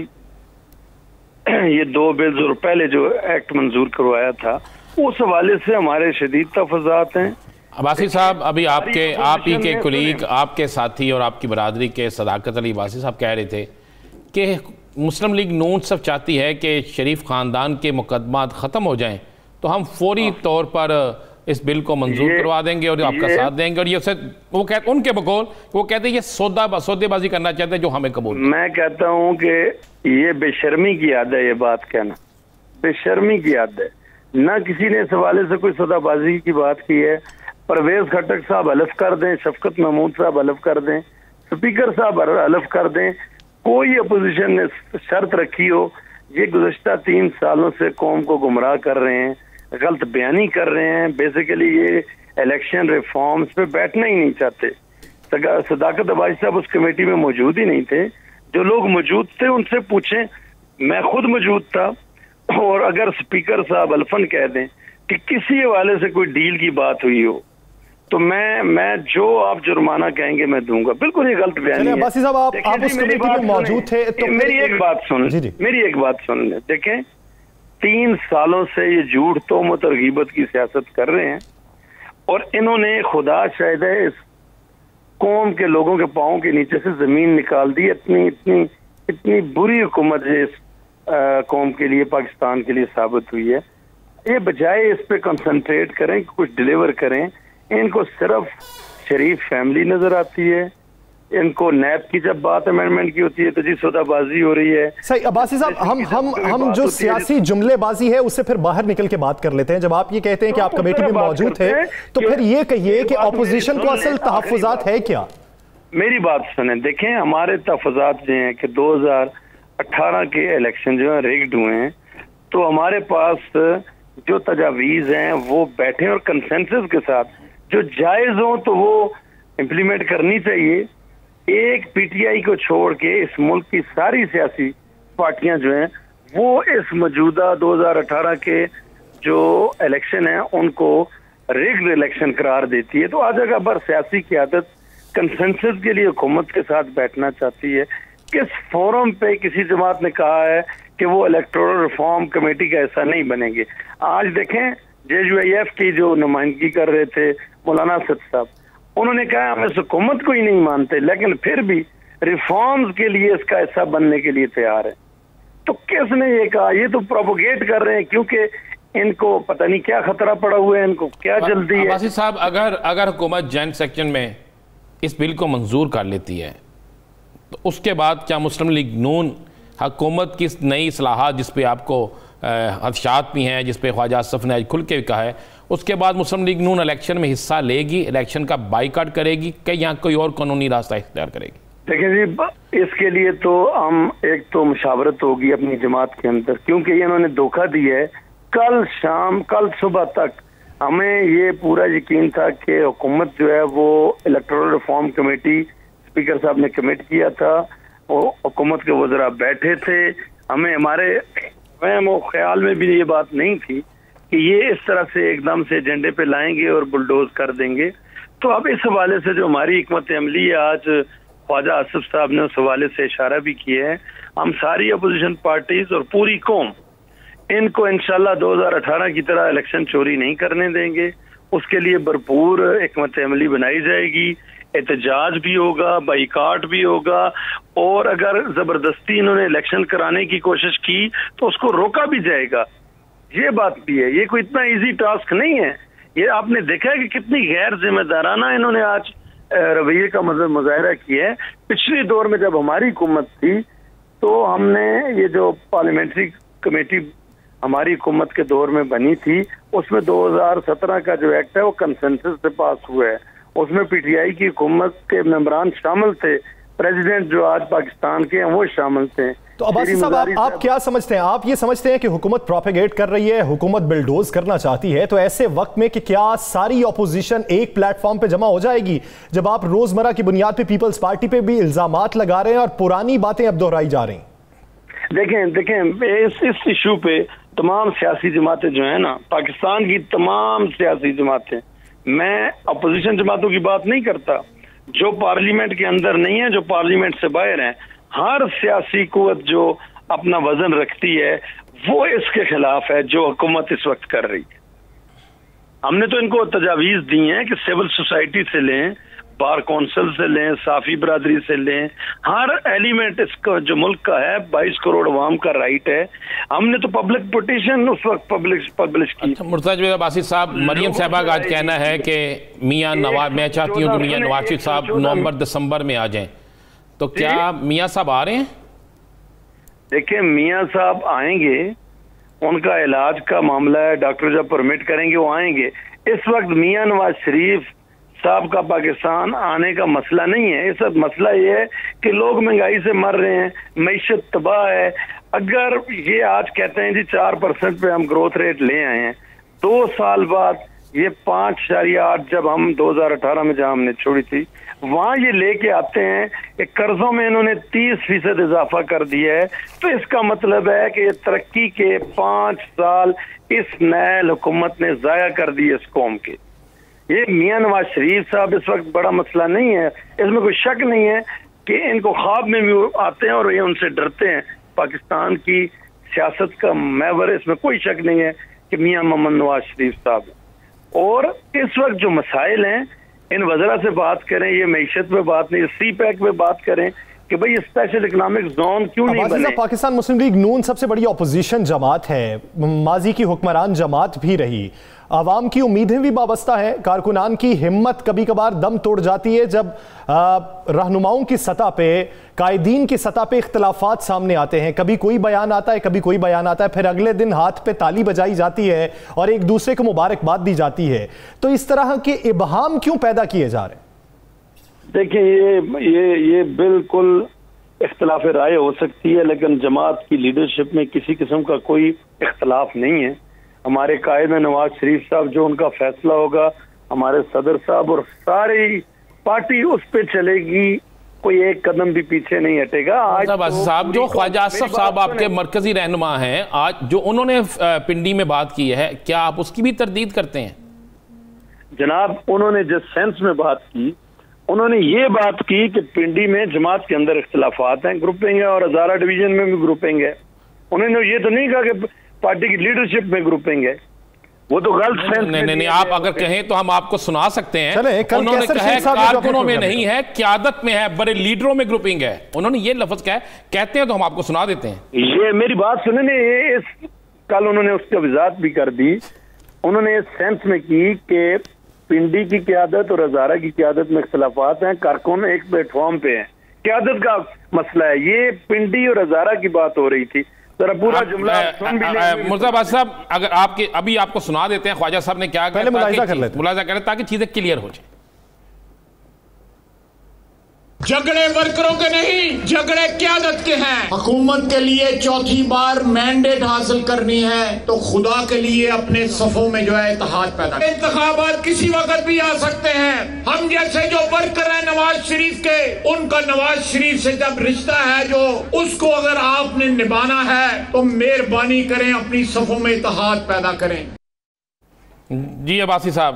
Speaker 4: یہ 2 بلز اور پہلے جو ایکٹ منظور کروایا تھا، اس حوالے سے ہمارے شدید تفاضلات ہیں.
Speaker 2: عباسی صاحب، ابھی آپ ہی کے کولیگ، آپ کے ساتھی اور آپ کی برادری کے صداقت علی عباسی صاحب کہہ رہے تھے کہ مسلم لیگ نون سب چاہتی ہے کہ شریف خاندان کے مقدمات ختم ہو جائیں تو ہم فوری طور پر اس بل کو منظور کروا دیں گے اور آپ کا ساتھ دیں گے. اور یہ وہ کہتے ان کے بقول وہ کہتے ہیں یہ سودے بازی کرنا چاہتے ہیں جو ہمیں قبول.
Speaker 4: میں کہتا ہوں کہ یہ بے شرمی کی عادت ہے، یہ بات کہنا بے شرمی کی عادت ہے. نہ کسی نے اس حوالے سے کوئی سودا بازی کی بات کی ہے. پرویز خٹک صاحب حلف کر دیں، شفقت محمود صاحب حلف کر دیں، اسپیکر صاحب حلف کر دیں، کوئی اپوزیشن نے شرط رکھی ہو. یہ گزشتہ 3 سالوں سے قوم کو گمراہ کر رہے ہیں، غلط بیانی کر رہے ہیں. بیسیکلی یہ الیکشن ریفارمز پہ بیٹھنا ہی نہیں چاہتے. صداقت عباسی صاحب اس کمیٹی میں موجود ہی نہیں تھے. جو لوگ موجود تھے ان سے پوچھیں، میں خود موجود تھا. اور اگر اسپیکر صاحب الفن کہہ دیں کہ کسی حوالے سے کوئی ڈیل کی بات ہوئی ہو تو میں جو آپ جرمانہ کہیں گے میں دوں گا. بالکل یہ غلط بیان ہے.
Speaker 3: عباسی صاحب آپ اس کمیٹی میں موجود تھے تو
Speaker 4: میری ایک بات سن لیں. دیکھیں 3 سالوں سے یہ جھوٹ تہمت اور غیبت کی سیاست کر رہے ہیں اور انہوں نے خدا شاہد ہے اس قوم کے لوگوں کے پاؤں کے نیچے سے زمین نکال دی. اتنی بری حکومت ہے اس قوم کے لیے, پاکستان کے لیے ثابت ہوئی ہے. یہ بجائے اس پہ کنسنٹریٹ کریں کچھ ڈیلیور کریں, ان کو صرف شریف فیملی نظر آتی ہے. ان کو نیب کی جب بات امینڈمنٹ کی ہوتی ہے تو جی سودا بازی ہو رہی ہے.
Speaker 3: صحیح. عباسی صاحب ہم جو سیاسی جملے بازی ہے اس سے پھر باہر نکل کے بات کر لیتے ہیں. جب آپ یہ کہتے ہیں کہ آپ کمیٹی میں موجود تھے تو پھر یہ کہیے کہ اپوزیشن کو اصل تحفظات ہے کیا؟
Speaker 4: میری بات سنیں. دیکھیں ہمارے تحفظات جو ہیں کہ 2018 کے الیکشن جو ہیں ریگڈ ہوئے ہیں, تو ہمارے پاس جو تجاویز ہیں وہ بیٹھے اور کنسنسس کے ساتھ جو جائز ہوں تو وہ امپلیمنٹ کرنی چاہیے. ایک پی ٹی آئی کو چھوڑ کے اس ملک کی ساری سیاسی پارٹیاں جو ہیں وہ اس موجودہ 2018 کے جو الیکشن ہیں ان کو ریگڈ الیکشن قرار دیتی ہے. تو آج اگر بر سیاسی قیادت کنسنسس کے لیے حکومت کے ساتھ بیٹھنا چاہتی ہے, کس فورم پہ کسی جماعت نے کہا ہے کہ وہ الیکٹورل ریفارم کمیٹی کا حصہ نہیں بنیں گے؟ آج دیکھیں JUIF کی جو نمائندگی کر رہے تھے مولانا اسد صاحب, انہوں نے کہا ہم اس حکومت کو ہی نہیں مانتے لیکن پھر بھی ریفارمز کے لیے اس کا حصہ بننے کے لیے تیار ہے. تو کس نے یہ کہا؟ یہ تو پروپوگیٹ کر رہے ہیں کیونکہ ان کو پتہ نہیں کیا خطرہ پڑا ہوا ہے, ان کو کیا جلدی ہے.
Speaker 2: عباسی صاحب اگر حکومت جوائنٹ سیکشن میں اس بل کو منظور کر لیتی ہے تو اس کے بعد کیا مسلم لیگ نون حکومت کی نئی اصلاحات جس پہ آپ کو خدشات بھی ہیں, جس پہ خواجہ آصف نے آج کھل کے کہا ہے, اس کے بعد مسلم لیگ نون الیکشن میں حصہ لے گی, الیکشن کا بائیکاٹ کرے گی کہ یہاں کوئی اور قانونی راستہ اختیار کرے گی؟
Speaker 4: دیکھیں جی اس کے لیے تو ہم ایک تو مشاورت ہوگی اپنی جماعت کے اندر, کیونکہ یہ انہوں نے دھوکہ دیا ہے. کل صبح تک ہمیں یہ پورا یقین تھا کہ حکومت جو ہے وہ الیکٹورل ریفارم کمیٹی اسپیکر صاحب نے کمٹ کیا تھا, وہ حکومت کے وزراء بیٹھے تھے. ہمیں ہمارے خیال میں بھی یہ بات نہیں تھی کہ یہ اس طرح سے ایک دم سے ایجنڈے پہ لائیں گے اور بلڈوز کر دیں گے. تو اب اس حوالے سے جو ہماری حکمت عملی ہے, آج خواجہ آصف صاحب نے اس حوالے سے اشارہ بھی کیا ہے, ہم ساری اپوزیشن پارٹیز اور پوری قوم ان کو انشاءاللہ 2018 کی طرح الیکشن چوری نہیں کرنے دیں گے. اس کے لیے بھرپور حکمت عملی بنائی جائے گی, احتجاج بھی ہوگا, بائیکاٹ بھی ہوگا, اور اگر زبردستی انہوں نے الیکشن کرانے کی کوشش کی تو اس کو روکا بھی جائے گا. یہ بات بھی ہے, یہ کوئی اتنا ایزی ٹاسک نہیں ہے. یہ آپ نے دیکھا ہے کہ کتنی غیر ذمہ دارانہ انہوں نے آج رویے کا مظاہرہ کیا ہے. پچھلی دور میں جب ہماری حکومت تھی تو ہم نے یہ جو پارلیمنٹری کمیٹی ہماری حکومت کے دور میں بنی تھی, اس میں 2017 کا جو ایکٹ ہے وہ کنسنسس سے پاس ہوا ہے. اس میں پی ٹی آئی کی حکومت کے ممبران شامل تھے, پریزیڈنٹ جو آج پاکستان کے ہیں وہ شامل تھے.
Speaker 3: تو عباسی صاحب آپ کیا سمجھتے ہیں؟ آپ یہ سمجھتے ہیں کہ حکومت پروپیگیٹ کر رہی ہے, حکومت بلڈوز کرنا چاہتی ہے, تو ایسے وقت میں کہ کیا ساری اپوزیشن ایک پلیٹ فارم پہ جمع ہو جائے گی جب آپ روزمرہ کی بنیاد پہ پیپلز پارٹی پہ بھی الزامات لگا رہے ہیں اور پرانی باتیں اب دہرائی جا رہی ہیں؟
Speaker 4: دیکھیں اس ایشو پہ تمام سیاسی جماعتیں جو ہیں نا, پاکستان کی تمام سیاسی جماعتیں, میں اپوزیشن جماعتوں کی بات نہیں کرتا, جو پارلیمنٹ کے اندر نہیں ہے, جو پارلیمنٹ سے باہر ہیں, ہر سیاسی قوت جو اپنا وزن رکھتی ہے وہ اس کے خلاف ہے جو حکومت اس وقت کر رہی ہے. ہم نے تو ان کو تجاویز دی ہیں کہ سول سوسائٹی سے لیں, بار کونسل سے لیں, صافی برادری سے لیں, ہر ایلیمنٹ اس کا جو ملک کا ہے, 22 کروڑ عوام کا رائٹ ہے. ہم نے تو پبلک پٹیشن اس وقت پبلش کی.
Speaker 2: مرتضی عباسی صاحب, مریم صاحبہ کا آج کہنا ہے کہ میاں نواز, میں چاہتی ہوں کہ میاں نواز شریف صاحب نومبر دسمبر میں آ جائیں, تو کیا میاں صاحب آ رہے ہیں؟
Speaker 4: دیکھیں میاں صاحب آئیں گے, ان کا علاج کا معاملہ ہے, ڈاکٹر جب پرمٹ کریں گے وہ آئیں گے. اس وقت میاں نواز شریف صاحب کا پاکستان آنے کا مسئلہ نہیں ہے. اس وقت مسئلہ یہ ہے کہ لوگ مہنگائی سے مر رہے ہیں, معیشت تباہ ہے. اگر یہ آج کہتے ہیں جی 4% پہ ہم گروتھ ریٹ لے آئے ہیں, 2 سال بعد یہ 5.8 جب ہم 2018 میں جہاں ہم نے چھوڑی تھی وہاں یہ لے کے آتے ہیں کہ قرضوں میں انہوں نے 30% اضافہ کر دیا ہے. تو اس کا مطلب ہے کہ یہ ترقی کے 5 سال اس نئے حکومت نے ضائع کر دیے اس قوم کے. یہ میاں نواز شریف صاحب اس وقت بڑا مسئلہ نہیں ہے، اس میں کوئی شک نہیں ہے کہ ان کو خواب میں بھی آتے ہیں اور یہ ان سے ڈرتے ہیں. پاکستان کی سیاست کا محور، اس میں کوئی شک نہیں ہے کہ میاں محمد نواز شریف صاحب. اور اس وقت جو مسائل ہیں ان وزراء سے بات کریں، یہ معیشت پہ بات نہیں، سی پیک پہ بات کریں کہ بھئی اسپیشل اکنامک زون کیوں نہیں بنے.
Speaker 3: پاکستان مسلم لیگ نون سب سے بڑی اپوزیشن جماعت ہے، ماضی کی حکمران جماعت بھی رہی، عوام کی امیدیں بھی وابستہ ہیں، کارکنان کی ہمت کبھی کبھار دم توڑ جاتی ہے جب رہنماؤں کی سطح پہ، قائدین کی سطح پہ اختلافات سامنے آتے ہیں. کبھی کوئی بیان آتا ہے، کبھی کوئی بیان آتا ہے، پھر اگلے دن ہاتھ پہ تالی بجائی جاتی ہے اور ایک دوسرے کو مبارکباد دی جاتی ہے. تو اس طرح کے ابہام کیوں پیدا کیے جا رہے ہیں؟
Speaker 4: دیکھیں یہ بالکل اختلاف رائے ہو سکتی ہے، لیکن جماعت کی لیڈرشپ میں کسی قسم کا کوئی اختلاف نہیں ہے. ہمارے قائد نواز شریف صاحب، جو ان کا فیصلہ ہوگا، ہمارے صدر صاحب اور ساری پارٹی اس پہ چلے گی، کوئی ایک قدم بھی پیچھے نہیں ہٹے گا. آج
Speaker 2: صاحب جو خواجہ آصف صاحب آپ کے مرکزی رہنما ہیں، آج جو انہوں نے پنڈی میں بات کی ہے، کیا آپ اس کی بھی تردید کرتے ہیں؟
Speaker 4: جناب، انہوں نے جس سینس میں بات کی، انہوں نے یہ بات کی کہ پنڈی میں جماعت کے اندر اختلافات ہیں، گروپنگ ہے، اور ہزارہ ڈویژن میں بھی گروپنگ ہے. انہوں نے یہ تو نہیں کہا کہ پارٹی کی لیڈرشپ میں گروپنگ ہے. وہ تو غلط سینس.
Speaker 2: نہیں، آپ اگر کہیں تو ہم آپ کو سنا سکتے ہیں.
Speaker 3: انہوں نے
Speaker 2: کہا ہے کارکنوں میں نہیں ہے، قیادت میں ہے، بڑے لیڈروں میں گروپنگ ہے. انہوں نے یہ لفظ کہا ہے، کہتے ہیں تو ہم آپ کو سنا دیتے ہیں.
Speaker 4: یہ میری بات سنیں نا، کل انہوں نے اس کی وضاحت بھی کر دی. انہوں نے اس سینس میں کی کہ پنڈی کی قیادت اور ہزارہ کی قیادت میں اختلافات ہیں، کارکن ایک پلیٹ فارم پہ ہیں، قیادت کا مسئلہ ہے. یہ پنڈی اور ہزارہ کی بات ہو رہی تھی. پورا جملہ
Speaker 2: مرزا عباسی صاحب، اگر ابھی آپ کو سنا دیتے ہیں خواجہ صاحب نے کیا کہا،
Speaker 3: ملاحظہ کر لیتے ہیں
Speaker 2: ملاحظہ کریں تاکہ چیزیں کلیئر ہو جائیں.
Speaker 5: جھگڑے ورکروں کے نہیں، جھگڑے قیادت کے ہیں. حکومت کے لیے چوتھی بار مینڈیٹ حاصل کرنی ہے تو خدا کے لیے اپنے صفوں میں جو ہے اتحاد پیدا کریں. انتخابات کسی وقت بھی آ سکتے ہیں. ہم جیسے جو ورکر ہیں نواز شریف کے، ان کا نواز شریف سے جب رشتہ ہے جو اس کو اگر آپ نے نبھانا ہے تو مہربانی کریں اپنی صفوں میں اتحاد پیدا کریں.
Speaker 2: جی عباسی صاحب،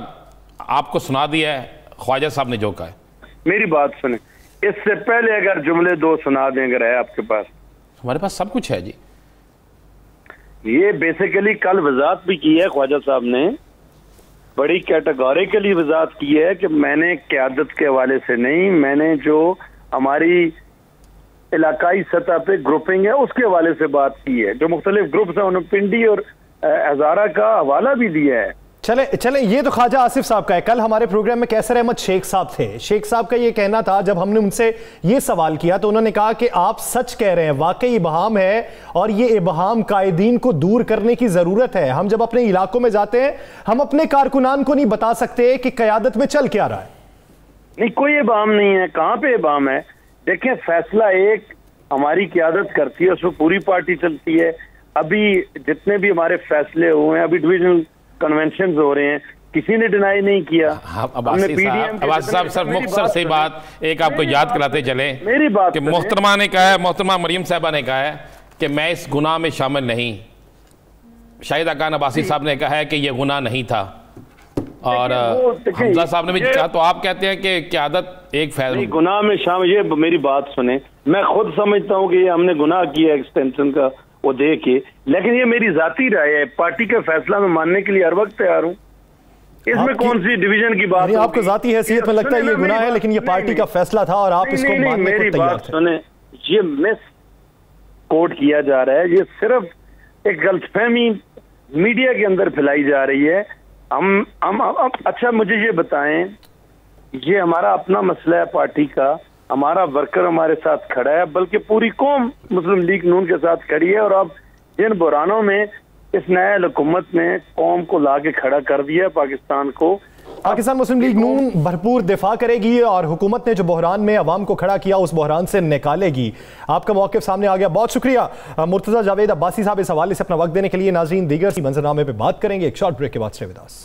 Speaker 2: آپ کو سنا دیا ہے خواجہ صاحب نے جو کہا ہے.
Speaker 4: میری بات سنیں، اس سے پہلے اگر جملے دو سنا دیں اگر ہے آپ کے پاس.
Speaker 2: ہمارے پاس سب کچھ ہے جی.
Speaker 4: یہ بیسیکلی کل وضاحت بھی کی ہے خواجہ صاحب نے، بڑی کیٹیگوریکلی وضاحت کی ہے کہ میں نے قیادت کے حوالے سے نہیں، میں نے جو ہماری علاقائی سطح پہ گروپنگ ہے اس کے حوالے سے بات کی ہے. جو مختلف گروپس ہیں انہوں نے پنڈی اور ہزارہ کا حوالہ بھی دیا ہے.
Speaker 3: چلیں یہ تو خواجہ آصف صاحب کا ہے. کل ہمارے پروگرام میں کیسر احمد شیخ صاحب تھے. شیخ صاحب کا یہ کہنا تھا، جب ہم نے ان سے یہ سوال کیا تو انہوں نے کہا کہ آپ سچ کہہ رہے ہیں، واقعی ابہام ہے اور یہ ابہام قائدین کو دور کرنے کی ضرورت ہے. ہم جب اپنے علاقوں میں جاتے ہیں ہم اپنے کارکنان کو نہیں بتا سکتے کہ قیادت میں چل کیا رہا ہے.
Speaker 4: نہیں، کوئی ابہام نہیں ہے. کہاں پہ ابہام ہے؟ دیکھیں، فیصلہ ایک ہماری قیادت کرتی ہے، اس میں پوری پارٹی چلتی ہے. ابھی جتنے بھی ہمارے فیصلے ہوئے ہیں، ابھی ڈویژنل کنونشنز ہو رہے ہیں، کسی نے ڈینائی نہیں کیا.
Speaker 2: عباسی صاحب سر مختصر سی بات ایک آپ کو یاد کراتے چلیں کہ محترمہ نے کہا ہے، محترمہ مریم صاحبہ نے کہا ہے کہ میں اس گناہ میں شامل نہیں. شاہد اکان عباسی صاحب نے کہا ہے کہ یہ گناہ نہیں تھا، اور حمزہ صاحب نے بھی کہا. تو آپ کہتے ہیں کہ قیادت ایک فیصلہ
Speaker 4: گناہ میں شامل. یہ میری بات سنیں، میں خود سمجھتا ہوں کہ یہ ہم نے گناہ کیا ایکسٹینشن کا وہ دے کے، لیکن یہ میری ذاتی رائے ہے. پارٹی کا فیصلہ میں ماننے کے لیے ہر وقت تیار ہوں. اس میں کون سی ڈویژن کی بات؟
Speaker 3: آپ کو ذاتی حیثیت میں لگتا ہے یہ گناہ ہے، لیکن یہ پارٹی کا فیصلہ تھا اور آپ اس کو ماننے کو تیار تھے.
Speaker 4: سنیں، یہ مس کوٹ کیا جا رہا ہے، یہ صرف ایک غلط فہمی میڈیا کے اندر پھیلائی جا رہی ہے. اچھا مجھے یہ بتائیں، یہ ہمارا اپنا مسئلہ ہے پارٹی کا، ہمارا ورکر ہمارے ساتھ کھڑا ہے، بلکہ پوری قوم مسلم لیگ نون کے ساتھ کھڑی ہے. اور اب جن بحرانوں میں اس نئے حکومت نے قوم کو لا کے کھڑا کر دیا پاکستان کو،
Speaker 3: پاکستان مسلم لیگ نون بھرپور دفاع کرے گی اور حکومت نے جو بحران میں عوام کو کھڑا کیا اس بحران سے نکالے گی. آپ کا موقف سامنے آ گیا. بہت شکریہ مرتضیٰ جاوید عباسی صاحب اس حوالے سے اپنا وقت دینے کے لیے. ناظرین، دیگر منظرنامے پہ بات کریں گے ایک شارٹ بریک کے بعد. Stay with us.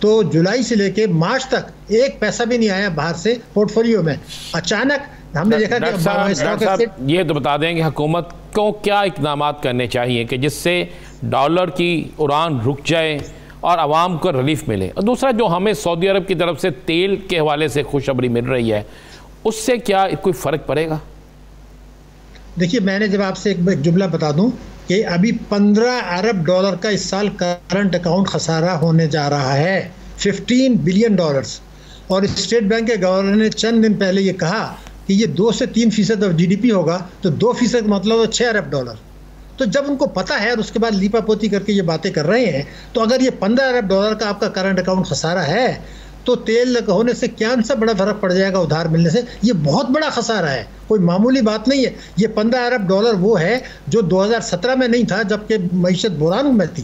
Speaker 6: تو جولائی سے لے کے مارچ تک ایک پیسہ بھی نہیں آیا باہر سے پورٹ فولیو میں. اچانک ہم نے دیکھا کہ
Speaker 2: یہ تو بتا دیں کہ حکومت کو کیا اقدامات کرنے چاہیے کہ جس سے ڈالر کی اڑان رک جائے اور عوام کو ریلیف ملے. اور دوسرا جو ہمیں سعودی عرب کی طرف سے تیل کے حوالے سے خوشخبری مل رہی ہے اس سے کیا کوئی فرق پڑے گا؟
Speaker 6: دیکھیے میں نے جب آپ سے ایک جملہ بتا دوں کہ ابھی 15 ارب ڈالر کا اس سال کرنٹ اکاؤنٹ خسارہ ہونے جا رہا ہے, 15 بلین ڈالرز. اور اسٹیٹ بینک کے گورنر نے چند دن پہلے یہ کہا کہ یہ 2 سے 3% آف GDP ہوگا, تو 2% مطلب 6 ارب ڈالر. تو جب ان کو پتا ہے اور اس کے بعد لیپا پوتی کر کے یہ باتیں کر رہے ہیں, تو اگر یہ 15 ارب ڈالر کا آپ کا کرنٹ اکاؤنٹ خسارہ ہے تو تیل ہونے سے کیا سا بڑا فرق پڑ جائے گا ادھار ملنے سے. یہ بہت بڑا خسارہ ہے, کوئی معمولی بات نہیں ہے. یہ 15 ارب ڈالر وہ ہے جو 2017 میں نہیں تھا جبکہ معیشت بحران میں تھی,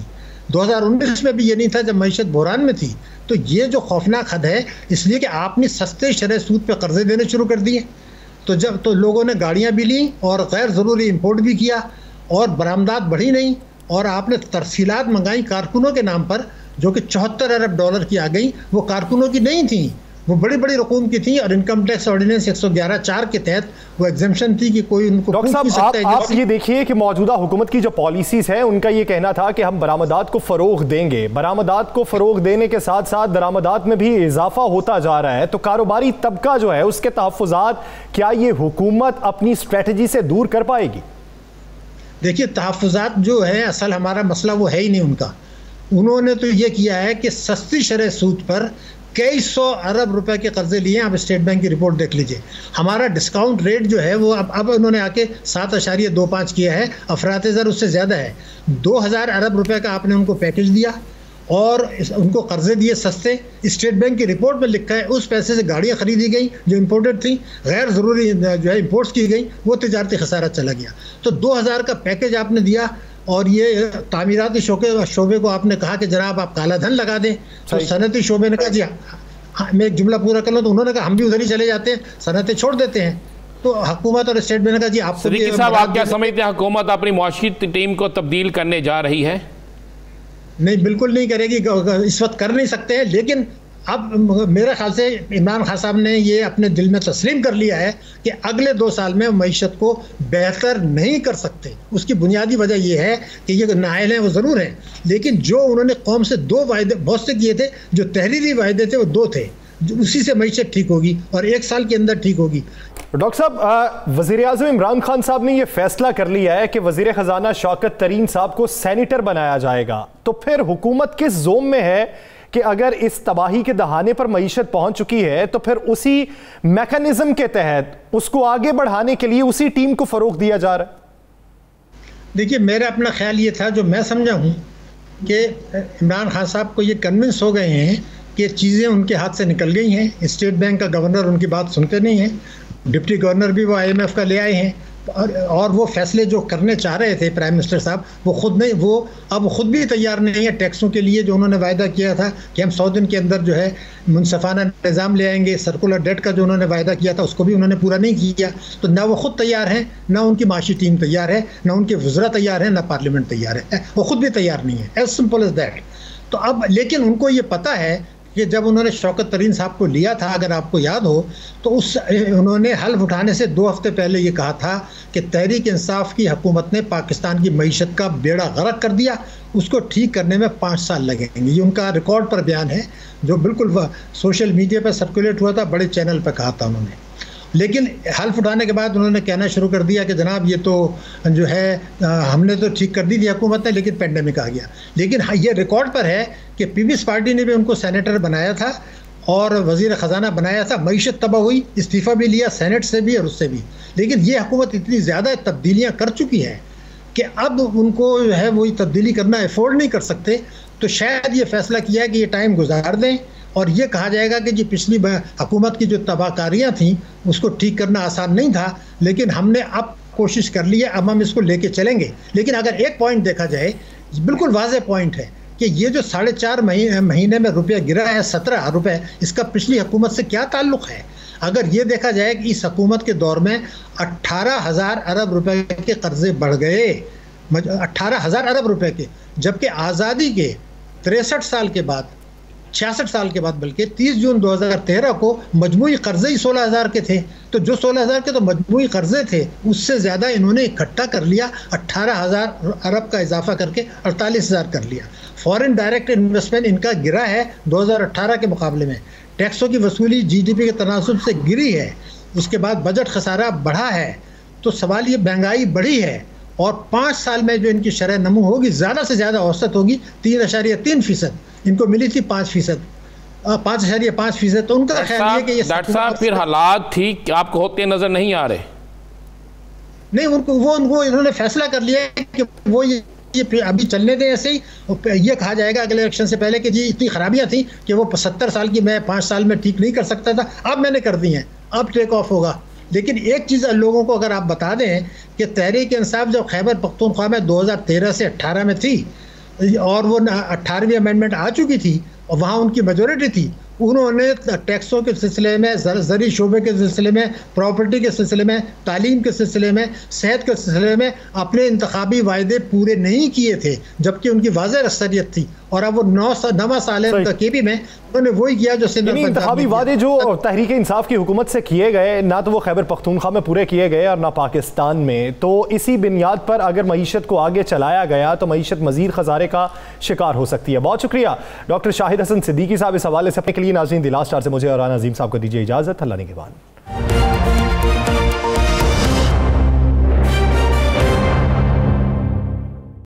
Speaker 6: 2019 میں بھی یہ نہیں تھا جب معیشت بحران میں تھی. تو یہ جو خوفناک حد ہے اس لیے کہ آپ نے سستے شرح سود پہ قرضے دینے شروع کر دیے. تو لوگوں نے گاڑیاں بھی لیں اور غیر ضروری امپورٹ بھی کیا اور برآمدات بڑھی نہیں, اور آپ نے ترسیلات منگائی کارکنوں کے نام پر جو کہ 74 ارب ڈالر کی آ گئی. وہ کارکنوں کی نہیں تھیں, وہ بڑی بڑی رقوم کی تھیں, اور انکم ٹیکس آرڈیننس 111(4) کے تحت وہ ایگزمپشن تھی کہ کوئی ان کو
Speaker 3: ڈاکٹر صاحب آپ یہ دیکھیے کہ موجودہ حکومت کی جو پالیسیز ہیں ان کا یہ کہنا تھا کہ ہم برآمدات کو فروغ دیں گے. برآمدات کو فروغ دینے کے ساتھ ساتھ درآمدات میں بھی اضافہ ہوتا جا رہا ہے, تو کاروباری طبقہ جو ہے اس کے تحفظات کیا یہ حکومت اپنی اسٹریٹجی سے دور کر پائے گی؟
Speaker 6: دیکھیے تحفظات جو ہے اصل ہمارا مسئلہ وہ ہے ہی نہیں ان کا. انہوں نے تو یہ کیا ہے کہ سستی شرح سود پر کئی 100 ارب روپے کے قرضے لیے ہیں. آپ اسٹیٹ بینک کی رپورٹ دیکھ لیجئے. ہمارا ڈسکاؤنٹ ریٹ جو ہے وہ اب انہوں نے آ کے 7.25 کیا ہے, افراط زر اس سے زیادہ ہے. 2000 ارب روپے کا آپ نے ان کو پیکج دیا اور ان کو قرضے دیے سستے. اسٹیٹ بینک کی رپورٹ میں لکھا ہے اس پیسے سے گاڑیاں خریدی گئیں جو امپورٹڈ تھیں, غیر ضروری جو ہے امپورٹس کی گئیں, وہ تجارتی خسارہ چلا گیا. تو 2000 کا پیکج آپ نے دیا, اور یہ تعمیراتی شعبے کو آپ نے کہا کہ جناب آپ کالا دھن لگا دیں. تو صنعتی شعبے نے کہا جی میں ایک جملہ پورا کر لوں, تو انہوں نے کہا ہم بھی ادھر ہی چلے جاتے ہیں, صنعتیں چھوڑ دیتے ہیں. تو حکومت اور اسٹیٹ بینک نے کہا جی آپ کو
Speaker 2: صدیقی صاحب آپ کیا سمجھتے ہیں حکومت اپنی معاشی ٹیم کو تبدیل کرنے جا رہی ہے؟
Speaker 6: نہیں, بالکل نہیں کرے گی, اس وقت کر نہیں سکتے ہیں. لیکن اب میرے خیال سے عمران خان صاحب نے یہ اپنے دل میں تسلیم کر لیا ہے کہ اگلے 2 سال میں معیشت کو بہتر نہیں کر سکتے. اس کی بنیادی وجہ یہ ہے کہ یہ نااہل ہیں وہ ضرور ہیں, لیکن جو انہوں نے قوم سے 2 وعدے بہت سے کیے تھے, جو تحریری وعدے تھے وہ 2 تھے, اسی سے معیشت ٹھیک ہوگی اور 1 سال کے اندر ٹھیک ہوگی.
Speaker 3: ڈاکٹر صاحب وزیر اعظم عمران خان صاحب نے یہ فیصلہ کر لیا ہے کہ وزیر خزانہ شوکت ترین صاحب کو سینیٹر بنایا جائے گا, تو پھر حکومت کس زوم میں ہے کہ اگر اس تباہی کے دہانے پر معیشت پہنچ چکی ہے تو پھر اسی میکانزم کے تحت اس کو آگے بڑھانے کے لیے اسی ٹیم کو فروغ دیا جا رہا ہے؟
Speaker 6: دیکھیے میرا اپنا خیال یہ تھا, جو میں سمجھا ہوں کہ عمران خان صاحب کو یہ کنونس ہو گئے ہیں کہ چیزیں ان کے ہاتھ سے نکل گئی ہیں. اسٹیٹ بینک کا گورنر ان کی بات سنتے نہیں ہیں, ڈپٹی گورنر بھی وہ IMF کا لے آئے ہیں, اور وہ فیصلے جو کرنے چاہ رہے تھے پرائم منسٹر صاحب وہ خود نہیں, وہ اب خود بھی تیار نہیں ہے ٹیکسوں کے لیے جو انہوں نے وعدہ کیا تھا کہ ہم 100 دن کے اندر جو ہے منصفانہ نظام لے آئیں گے. سرکولر ڈیٹ کا جو انہوں نے وعدہ کیا تھا اس کو بھی انہوں نے پورا نہیں کیا. تو نہ وہ خود تیار ہیں, نہ ان کی معاشی ٹیم تیار ہے, نہ ان کے وزراء تیار ہیں, نہ پارلیمنٹ تیار ہے, وہ خود بھی تیار نہیں ہے. As simple as that. تو اب لیکن ان کو یہ پتہ ہے کہ جب انہوں نے شوکت ترین صاحب کو لیا تھا, اگر آپ کو یاد ہو, تو انہوں نے حلف اٹھانے سے 2 ہفتے پہلے یہ کہا تھا کہ تحریک انصاف کی حکومت نے پاکستان کی معیشت کا بیڑا غرق کر دیا, اس کو ٹھیک کرنے میں 5 سال لگیں گے. یہ ان کا ریکارڈ پر بیان ہے جو بالکل سوشل میڈیا پہ سرکولیٹ ہوا تھا, بڑے چینل پہ کہا تھا انہوں نے. لیکن حلف اٹھانے کے بعد انہوں نے کہنا شروع کر دیا کہ جناب یہ تو جو ہے ہم نے تو ٹھیک کر دی تھی حکومت نے, لیکن پینڈیمک آ گیا. لیکن یہ ریکارڈ پر ہے کہ پیپلز پارٹی نے بھی ان کو سینیٹر بنایا تھا اور وزیر خزانہ بنایا تھا. معیشت تباہ ہوئی, استعفیٰ بھی لیا سینٹ سے بھی اور اس سے بھی. لیکن یہ حکومت اتنی زیادہ تبدیلیاں کر چکی ہے کہ اب ان کو جو ہے وہی تبدیلی کرنا افورڈ نہیں کر سکتے. تو شاید یہ فیصلہ کیا ہے کہ یہ ٹائم گزار دیں, اور یہ کہا جائے گا کہ جی پچھلی حکومت کی جو تباہ کاریاں تھیں اس کو ٹھیک کرنا آسان نہیں تھا, لیکن ہم نے اب کوشش کر لی ہے, اب ہم اس کو لے کے چلیں گے. لیکن اگر ایک پوائنٹ دیکھا جائے, بالکل واضح پوائنٹ ہے کہ یہ جو 4.5 مہینے میں روپیہ گرا ہے 17 روپے, اس کا پچھلی حکومت سے کیا تعلق ہے؟ اگر یہ دیکھا جائے کہ اس حکومت کے دور میں 18,000 ارب روپے کے قرضے بڑھ گئے, 18,000 ارب روپے کے, جبکہ آزادی کے 63 سال کے بعد 66 سال کے بعد، بلکہ 30 جون 2013 کو مجموعی قرضے ہی 16,000 کے تھے. تو جو 16,000 کے تو مجموعی قرضے تھے اس سے زیادہ انہوں نے اکٹھا کر لیا، 18,000 ارب کا اضافہ کر کے 48,000 کر لیا. فورن ڈائریکٹ انویسٹمنٹ ان کا گرا ہے 2018 کے مقابلے میں. ٹیکسوں کی وصولی جی ڈی پی کے تناسب سے گری ہے. اس کے بعد بجٹ خسارہ بڑھا ہے. تو سوال یہ مہنگائی بڑھی ہے، اور 5 سال میں جو ان کی شرح نمو ہوگی زیادہ سے زیادہ اوسط ہوگی 3.3%. ان کو ملی تھی 5%، 5.5%. تو ان کا خیال ہے کہ یہ
Speaker 2: ڈاکٹر صاحب پھر حالات ٹھیک آپ کو ہوتے نظر نہیں آ رہے؟
Speaker 6: نہیں، انہوں نے فیصلہ کر لیا کہ وہ یہ ابھی چلنے دیں ایسے ہی. یہ کہا جائے گا اگلے الیکشن سے پہلے کہ جی اتنی خرابیاں تھیں کہ وہ 70 سال کی میں 5 سال میں ٹھیک نہیں کر سکتا تھا، اب میں نے کر دی ہیں، اب ٹیک آف ہوگا. لیکن ایک چیز لوگوں کو اگر آپ بتا دیں کہ تحریک انصاف جب خیبر پختونخوا میں 2013 سے 18 میں تھی اور وہ 18ویں امینڈمنٹ آ چکی تھی اور وہاں ان کی میجورٹی تھی، انہوں نے ٹیکسوں کے سلسلے میں، زرعی شعبے کے سلسلے میں، پراپرٹی کے سلسلے میں، تعلیم کے سلسلے میں، صحت کے سلسلے میں اپنے انتخابی وعدے پورے نہیں کیے تھے، جبکہ ان کی واضح اکثریت تھی. اور اب وہ 9 سال کے پی میں انہوں نے وہی کیا جو سندھ میں
Speaker 3: انتخابی وعدے جو تحریک انصاف کی حکومت سے کیے گئے، نہ تو وہ خیبر پختونخوا میں پورے کیے گئے اور نہ پاکستان میں. تو اسی بنیاد پر اگر معیشت کو آگے چلایا گیا تو معیشت مزید خسارے کا شکار ہو سکتی ہے. بہت شکریہ ڈاکٹر شاہد حسن صدیقی صاحب اس حوالے سے. اپنے کے لیے ناظرین دی لاسٹ آور سے مجھے اور رانا عظیم صاحب کو دیجیے اجازت. اللہ نگہبان.